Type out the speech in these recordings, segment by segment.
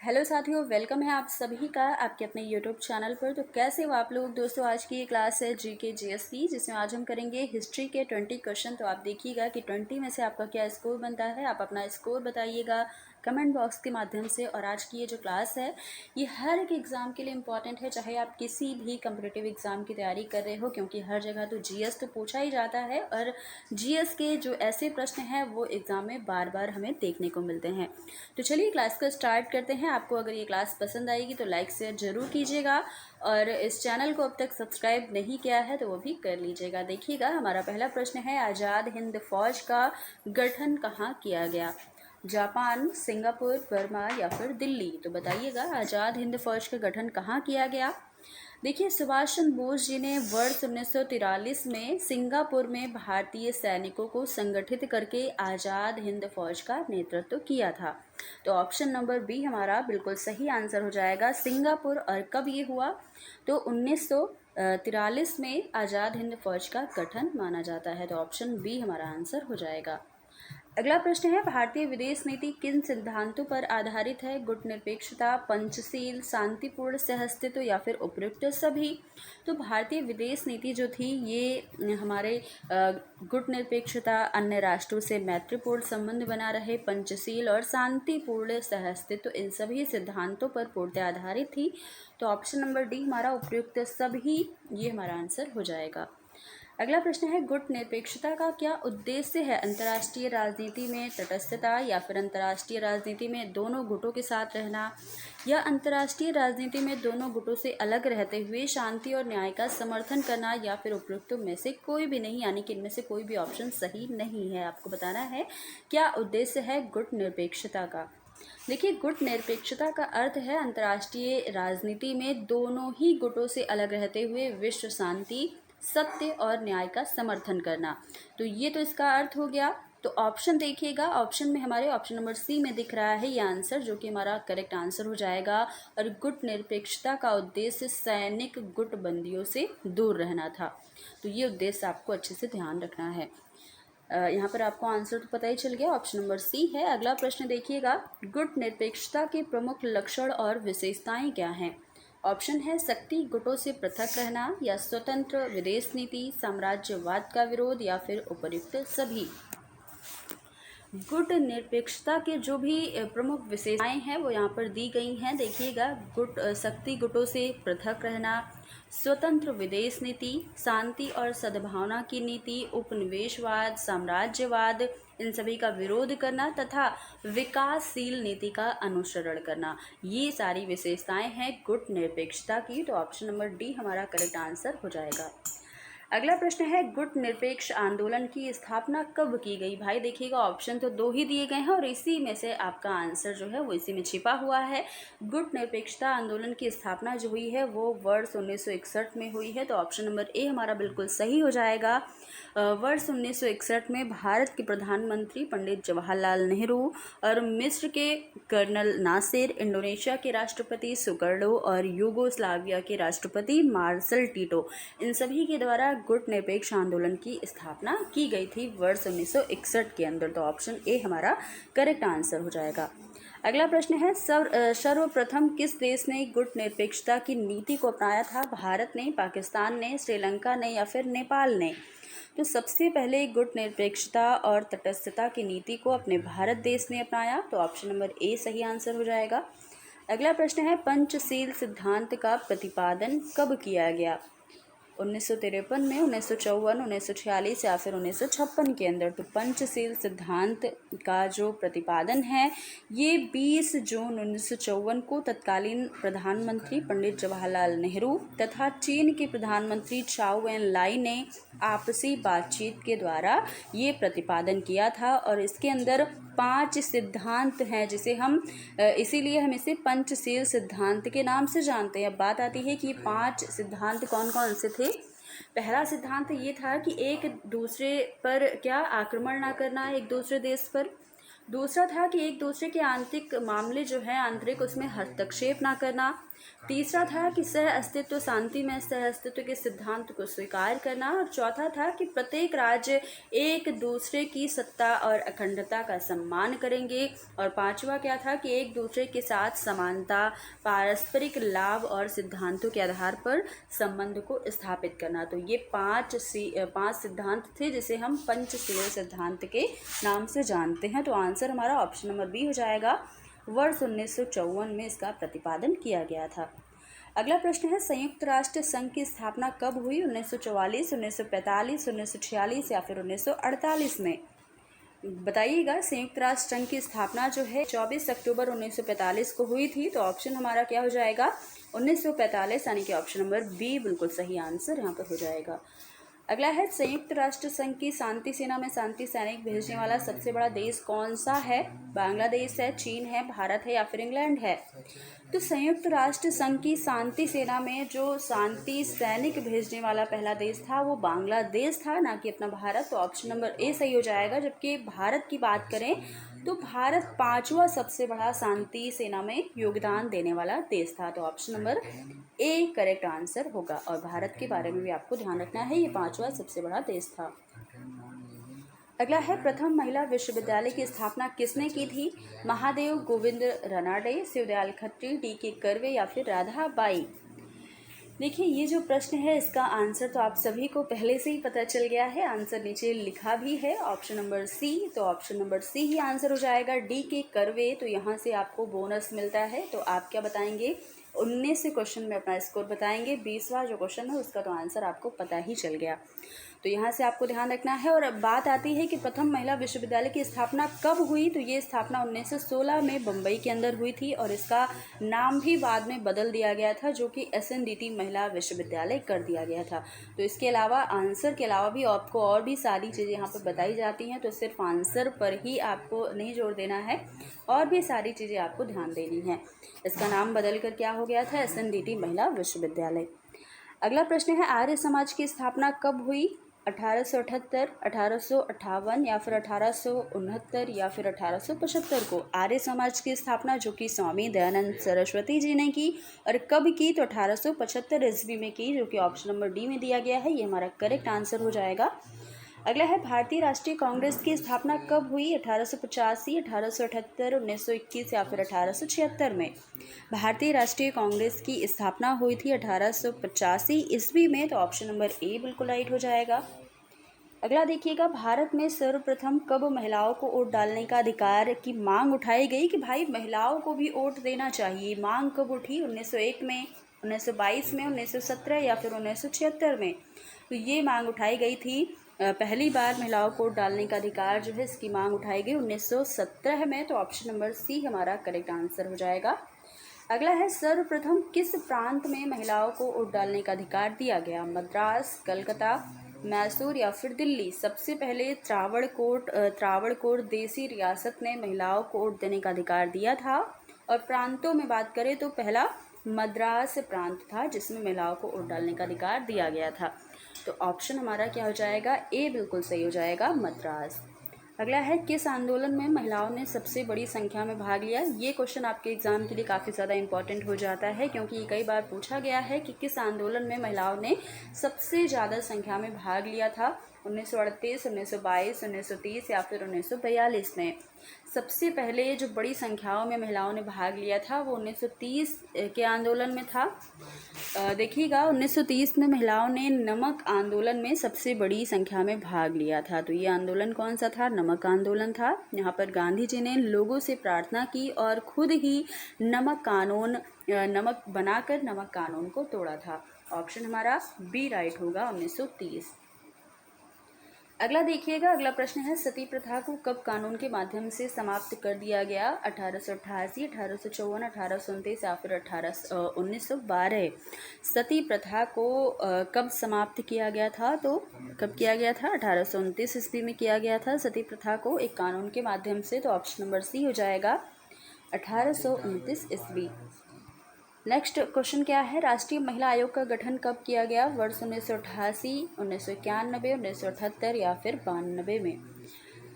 Hello साथियों, welcome है आप सभी का आपके अपने यूट्यूब चैनल पर। तो कैसे हो आप लोग दोस्तों। आज की ये क्लास है जीके जीएसटी, जिसमें आज हम करेंगे हिस्ट्री के 20 क्वेश्चन। तो आप देखिएगा कि 20 में से आपका क्या स्कोर बनता है। आप अपना स्कोर बताइएगा कमेंट बॉक्स के माध्यम से। और आज की ये जो क्लास है ये हर एक एग्ज़ाम के लिए इम्पॉर्टेंट है, चाहे आप किसी भी कम्पिटिटिव एग्ज़ाम की तैयारी कर रहे हो, क्योंकि हर जगह तो जीएस तो पूछा ही जाता है। और जीएस के जो ऐसे प्रश्न हैं वो एग्ज़ाम में बार बार हमें देखने को मिलते हैं। तो चलिए क्लास को स्टार्ट करते हैं। आपको अगर ये क्लास पसंद आएगी तो लाइक शेयर ज़रूर कीजिएगा, और इस चैनल को अब तक सब्सक्राइब नहीं किया है तो वो भी कर लीजिएगा। देखिएगा, हमारा पहला प्रश्न है, आज़ाद हिंद फौज का गठन कहाँ किया गया। जापान, सिंगापुर, बर्मा या फिर दिल्ली। तो बताइएगा, आज़ाद हिंद फौज का गठन कहाँ किया गया। देखिए, सुभाष चंद्र बोस जी ने वर्ष 1943 में सिंगापुर में भारतीय सैनिकों को संगठित करके आज़ाद हिंद फौज का नेतृत्व किया था। तो ऑप्शन नंबर बी हमारा बिल्कुल सही आंसर हो जाएगा, सिंगापुर। और कब ये हुआ, तो 1943 में आज़ाद हिंद फौज का गठन माना जाता है। तो ऑप्शन बी हमारा आंसर हो जाएगा। अगला प्रश्न है, भारतीय विदेश नीति किन सिद्धांतों पर आधारित है। गुटनिरपेक्षता, पंचशील, शांतिपूर्ण सहअस्तित्व या फिर उपयुक्त सभी। तो भारतीय विदेश नीति जो थी ये हमारे गुटनिरपेक्षता, अन्य राष्ट्रों से मैत्रीपूर्ण संबंध बना रहे, पंचशील और शांतिपूर्ण सहअस्तित्व, इन सभी सिद्धांतों पर पूर्णतः आधारित थी। तो ऑप्शन नंबर डी हमारा उपयुक्त सभी ये हमारा आंसर हो जाएगा। अगला प्रश्न है, गुट निरपेक्षता का क्या उद्देश्य है। अंतर्राष्ट्रीय राजनीति में तटस्थता या फिर अंतर्राष्ट्रीय राजनीति में दोनों गुटों के साथ रहना, या अंतर्राष्ट्रीय राजनीति में दोनों गुटों से अलग रहते हुए शांति और न्याय का समर्थन करना, या फिर उपयुक्त में से कोई भी नहीं, यानी कि इनमें से कोई भी ऑप्शन सही नहीं है। आपको बताना है क्या उद्देश्य है गुट निरपेक्षता का। देखिए, गुट निरपेक्षता का अर्थ है अंतर्राष्ट्रीय राजनीति में दोनों ही गुटों से अलग रहते हुए विश्व शांति, सत्य और न्याय का समर्थन करना। तो ये तो इसका अर्थ हो गया। तो ऑप्शन देखिएगा, ऑप्शन में हमारे ऑप्शन नंबर सी में दिख रहा है ये आंसर, जो कि हमारा करेक्ट आंसर हो जाएगा। और गुट निरपेक्षता का उद्देश्य सैनिक गुटबंदियों से दूर रहना था। तो ये उद्देश्य आपको अच्छे से ध्यान रखना है। यहाँ पर आपको आंसर तो पता ही चल गया, ऑप्शन नंबर सी है। अगला प्रश्न देखिएगा, गुट निरपेक्षता के प्रमुख लक्षण और विशेषताएं क्या हैं। ऑप्शन है, शक्ति गुटों से पृथक रहना, या स्वतंत्र विदेश नीति, साम्राज्यवाद का विरोध, या फिर उपयुक्त सभी। गुट निरपेक्षता के जो भी प्रमुख विशेषताएं हैं वो यहाँ पर दी गई हैं। देखिएगा, शक्ति गुटों से पृथक रहना, स्वतंत्र विदेश नीति, शांति और सद्भावना की नीति, उपनिवेशवाद, साम्राज्यवाद, इन सभी का विरोध करना, तथा विकासशील नीति का अनुसरण करना। ये सारी विशेषताएं हैं गुट निरपेक्षता की। तो ऑप्शन नंबर डी हमारा करेक्ट आंसर हो जाएगा। अगला प्रश्न है, गुट निरपेक्ष आंदोलन की स्थापना कब की गई। भाई देखिएगा, ऑप्शन तो दो ही दिए गए हैं और इसी में से आपका आंसर जो है वो इसी में छिपा हुआ है। गुट निरपेक्षता आंदोलन की स्थापना जो हुई है वो वर्ष 1961 में हुई है। तो ऑप्शन नंबर ए हमारा बिल्कुल सही हो जाएगा। वर्ष 1961 में भारत के प्रधानमंत्री पंडित जवाहरलाल नेहरू और मिस्र के कर्नल नासिर, इंडोनेशिया के राष्ट्रपति सुकर्णो और यूगोस्लाविया के राष्ट्रपति मार्शल टीटो, इन सभी के द्वारा गुट निरपेक्ष आंदोलन की स्थापना की गई थी वर्ष 1961 के अंदर। तो ऑप्शन ए हमारा करेक्ट आंसर हो जाएगा। अगला प्रश्न है, सर्वप्रथम किस देश ने गुट निरपेक्षता की नीति को अपनाया था। भारत ने, पाकिस्तान ने, श्रीलंका ने, या फिर नेपाल ने। तो सबसे पहले गुट निरपेक्षता और तटस्थता की नीति को अपने भारत देश ने अपनाया। तो ऑप्शन नंबर ए सही आंसर हो जाएगा। अगला प्रश्न है, पंचशील सिद्धांत का प्रतिपादन कब किया गया। 1953 में, 1954, 1946 या फिर 1956 के अंदर। तो पंचशील सिद्धांत का जो प्रतिपादन है ये 20 जून 1954 को तत्कालीन प्रधानमंत्री पंडित जवाहरलाल नेहरू तथा चीन के प्रधानमंत्री चाउ एन लाई ने आपसी बातचीत के द्वारा ये प्रतिपादन किया था। और इसके अंदर 5 सिद्धांत हैं, जिसे हम इसीलिए हम इसे पंचशील सिद्धांत के नाम से जानते हैं। अब बात आती है कि 5 सिद्धांत कौन कौन से थे। पहला सिद्धांत ये था कि एक दूसरे पर क्या आक्रमण ना करना, एक दूसरे देश पर। दूसरा था कि एक दूसरे के आंतरिक मामले जो है आंतरिक उसमें हस्तक्षेप ना करना। तीसरा था कि सह अस्तित्व शांति में सह अस्तित्व के सिद्धांत को स्वीकार करना। और चौथा था कि प्रत्येक राज्य एक दूसरे की सत्ता और अखंडता का सम्मान करेंगे। और पांचवा क्या था कि एक दूसरे के साथ समानता, पारस्परिक लाभ और सिद्धांतों के आधार पर संबंध को स्थापित करना। तो ये पांच सिद्धांत थे जिसे हम पंचशील सिद्धांत के नाम से जानते हैं। तो आंसर हमारा ऑप्शन नंबर बी हो जाएगा। वर्ष 1954 में इसका प्रतिपादन किया गया था। अगला प्रश्न है संयुक्त राष्ट्र संघ की स्थापना कब हुई? 1944, 1945, 1946 या फिर 1948 में? बताइएगा। संयुक्त राष्ट्र संघ की स्थापना जो है 24 अक्टूबर 1945 को हुई थी। तो ऑप्शन हमारा क्या हो जाएगा? 1945, यानी कि ऑप्शन नंबर बी बिल्कुल सही आंसर यहाँ पर हो जाएगा। अगला है संयुक्त राष्ट्र संघ की शांति सेना में शांति सैनिक भेजने वाला सबसे बड़ा देश कौन सा है? बांग्लादेश है, चीन है, भारत है या फिर इंग्लैंड है? तो संयुक्त राष्ट्र संघ की शांति सेना में जो शांति सैनिक भेजने वाला पहला देश था वो बांग्लादेश था, ना कि अपना भारत। तो ऑप्शन नंबर ए सही हो जाएगा। जबकि भारत की बात करें तो भारत पांचवा सबसे बड़ा शांति सेना में योगदान देने वाला देश था। तो option number A correct answer होगा। और भारत के बारे में भी आपको ध्यान रखना है, ये पांचवा सबसे बड़ा देश था। अगला है प्रथम महिला विश्वविद्यालय की स्थापना किसने की थी? महादेव गोविंद रानडे, शिवदयाल खत्री, डी.के. कर्वे या फिर राधा बाई? देखिए, ये जो प्रश्न है इसका आंसर तो आप सभी को पहले से ही पता चल गया है। आंसर नीचे लिखा भी है, ऑप्शन नंबर सी। तो ऑप्शन नंबर सी ही आंसर हो जाएगा, डी.के. कर्वे। तो यहाँ से आपको बोनस मिलता है। तो आप क्या बताएंगे? 19 क्वेश्चन में अपना स्कोर बताएंगे। 20वां जो क्वेश्चन है उसका तो आंसर आपको पता ही चल गया। तो यहाँ से आपको ध्यान रखना है। और अब बात आती है कि प्रथम महिला विश्वविद्यालय की स्थापना कब हुई? तो ये स्थापना 1916 में बम्बई के अंदर हुई थी और इसका नाम भी बाद में बदल दिया गया था, जो कि एसएनडीटी महिला विश्वविद्यालय कर दिया गया था। तो इसके अलावा आंसर के अलावा भी आपको और भी सारी चीज़ें यहाँ पर बताई जाती हैं। तो सिर्फ आंसर पर ही आपको नहीं जोर देना है, और भी सारी चीज़ें आपको ध्यान देनी है। इसका नाम बदल कर क्या हो गया था? एसएनडीटी महिला विश्वविद्यालय। अगला प्रश्न है आर्य समाज की स्थापना कब हुई? 1878, 1858 या फिर 1869 या फिर 1875 को आर्य समाज की स्थापना जो कि स्वामी दयानंद सरस्वती जी ने की। और कब की? तो 1875 ईस्वी में की, जो कि ऑप्शन नंबर डी में दिया गया है। ये हमारा करेक्ट आंसर हो जाएगा। अगला है भारतीय राष्ट्रीय कांग्रेस की स्थापना कब हुई? 1885, 1878, 1921 या फिर 1876 में? भारतीय राष्ट्रीय कांग्रेस की स्थापना हुई थी 1885 ईस्वी में। तो ऑप्शन नंबर ए बिल्कुल राइट हो जाएगा। अगला देखिएगा, भारत में सर्वप्रथम कब महिलाओं को वोट डालने का अधिकार की मांग उठाई गई कि भाई महिलाओं को भी वोट देना चाहिए? मांग कब उठी? 1901 में, 1922 में, 1917 या फिर 1976 में? तो ये मांग उठाई गई थी। पहली बार महिलाओं को वोट डालने का अधिकार जो है इसकी मांग उठाई गई 1917 में। तो ऑप्शन नंबर सी हमारा करेक्ट आंसर हो जाएगा। अगला है सर्वप्रथम किस प्रांत में महिलाओं को वोट डालने का अधिकार दिया गया? मद्रास, कलकत्ता, मैसूर या फिर दिल्ली? सबसे पहले त्रावणकोर देसी रियासत ने महिलाओं को वोट देने का अधिकार दिया था। और प्रांतों में बात करें तो पहला मद्रास प्रांत था जिसमें महिलाओं को वोट डालने का अधिकार दिया गया था। तो ऑप्शन हमारा क्या हो जाएगा? ए बिल्कुल सही हो जाएगा, मद्रास। अगला है किस आंदोलन में महिलाओं ने सबसे बड़ी संख्या में भाग लिया? ये क्वेश्चन आपके एग्जाम के लिए काफ़ी ज़्यादा इंपॉर्टेंट हो जाता है, क्योंकि ये कई बार पूछा गया है कि किस आंदोलन में महिलाओं ने सबसे ज़्यादा संख्या में भाग लिया था। 1938, 1922, 1930 या फिर 1942 में? सबसे पहले जो बड़ी संख्याओं में महिलाओं ने भाग लिया था वो 1930 के आंदोलन में था। देखिएगा, 1930 में महिलाओं ने नमक आंदोलन में सबसे बड़ी संख्या में भाग लिया था। तो ये आंदोलन कौन सा था? नमक आंदोलन था। यहाँ पर गांधी जी ने लोगों से प्रार्थना की और खुद ही नमक बनाकर नमक कानून को तोड़ा था। ऑप्शन हमारा बी राइट होगा, 1930। अगला देखिएगा, अगला प्रश्न है सती प्रथा को कब कानून के माध्यम से समाप्त कर दिया गया? 1888, 1854, 1829 या फिर 1912? सती प्रथा को कब समाप्त किया गया था? तो कब किया गया था? 1829 ईस्वी में किया गया था सती प्रथा को एक कानून के माध्यम से। तो ऑप्शन नंबर सी हो जाएगा, 1829 ईस्वी। नेक्स्ट क्वेश्चन क्या है? राष्ट्रीय महिला आयोग का गठन कब किया गया? वर्ष 1988, 1991, 1978 या फिर 92 में?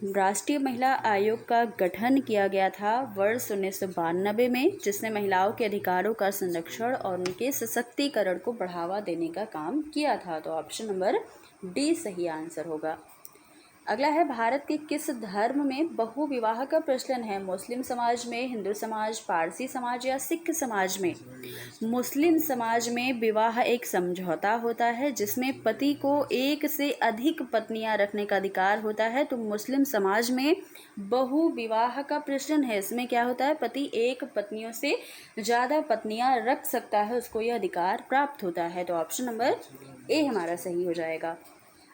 राष्ट्रीय महिला आयोग का गठन किया गया था वर्ष 1992 में, जिसने महिलाओं के अधिकारों का संरक्षण और उनके सशक्तिकरण को बढ़ावा देने का काम किया था। तो ऑप्शन नंबर डी सही आंसर होगा। अगला है, भारत के किस धर्म में बहु विवाह का प्रचलन है? मुस्लिम समाज में, हिंदू समाज, पारसी समाज या सिख समाज में? मुस्लिम समाज में विवाह एक समझौता होता है जिसमें पति को एक से अधिक पत्नियां रखने का अधिकार होता है। तो मुस्लिम समाज में बहु विवाह का प्रचलन है। इसमें क्या होता है, पति एक पत्नियों से ज़्यादा पत्नियां रख सकता है, उसको यह अधिकार प्राप्त होता है। तो ऑप्शन नंबर ए हमारा सही हो जाएगा।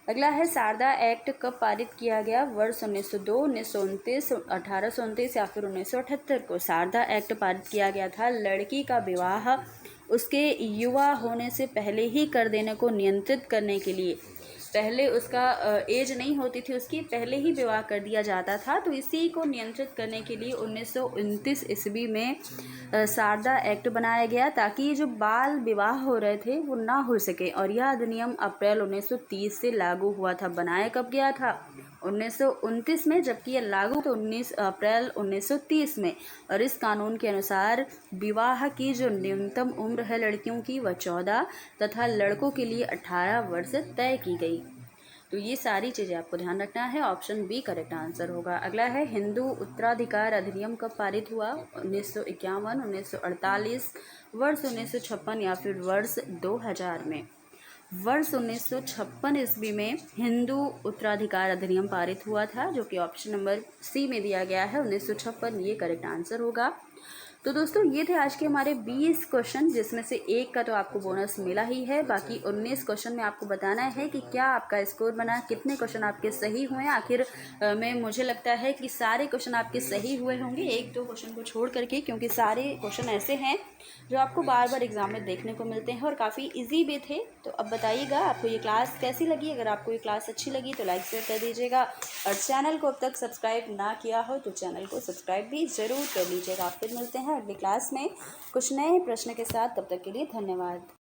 अगला है, शारदा एक्ट कब पारित किया गया? वर्ष 1902, 1929, 1829 या फिर 1978 को शारदा एक्ट पारित किया गया था। लड़की का विवाह उसके युवा होने से पहले ही कर देने को नियंत्रित करने के लिए, पहले उसका एज नहीं होती थी उसकी, पहले ही विवाह कर दिया जाता था। तो इसी को नियंत्रित करने के लिए 1929 ईस्वी में शारदा एक्ट बनाया गया, ताकि ये जो बाल विवाह हो रहे थे वो ना हो सके। और यह अधिनियम अप्रैल 1930 से लागू हुआ था। बनाया कब गया था? 1929 में, जबकि यह लागू तो 19 अप्रैल 1930 में। और इस कानून के अनुसार विवाह की जो न्यूनतम उम्र है लड़कियों की वह 14 तथा लड़कों के लिए 18 वर्ष तय की गई। तो ये सारी चीज़ें आपको ध्यान रखना है। ऑप्शन बी करेक्ट आंसर होगा। अगला है, हिंदू उत्तराधिकार अधिनियम कब पारित हुआ? 1951, 1948, वर्ष 1956 या फिर वर्ष 2000 में? वर्ष 1956 ईस्वी में हिंदू उत्तराधिकार अधिनियम पारित हुआ था, जो कि ऑप्शन नंबर सी में दिया गया है। 1956 ये करेक्ट आंसर होगा। तो दोस्तों, ये थे आज के हमारे 20 क्वेश्चन, जिसमें से एक का तो आपको बोनस मिला ही है। बाकी 19 क्वेश्चन में आपको बताना है कि क्या आपका स्कोर बना, कितने क्वेश्चन आपके सही हुए। आखिर में मुझे लगता है कि सारे क्वेश्चन आपके सही हुए होंगे, एक दो क्वेश्चन को छोड़ करके, क्योंकि सारे क्वेश्चन ऐसे हैं जो आपको बार बार एग्जाम में देखने को मिलते हैं और काफ़ी ईजी भी थे। तो अब बताइएगा आपको ये क्लास कैसी लगी। अगर आपको ये क्लास अच्छी लगी तो लाइक शेयर कर दीजिएगा, और चैनल को अब तक सब्सक्राइब ना किया हो तो चैनल को सब्सक्राइब भी ज़रूर कर लीजिएगा। फिर मिलते हैं अगली क्लास में कुछ नए प्रश्न के साथ। तब तक के लिए धन्यवाद।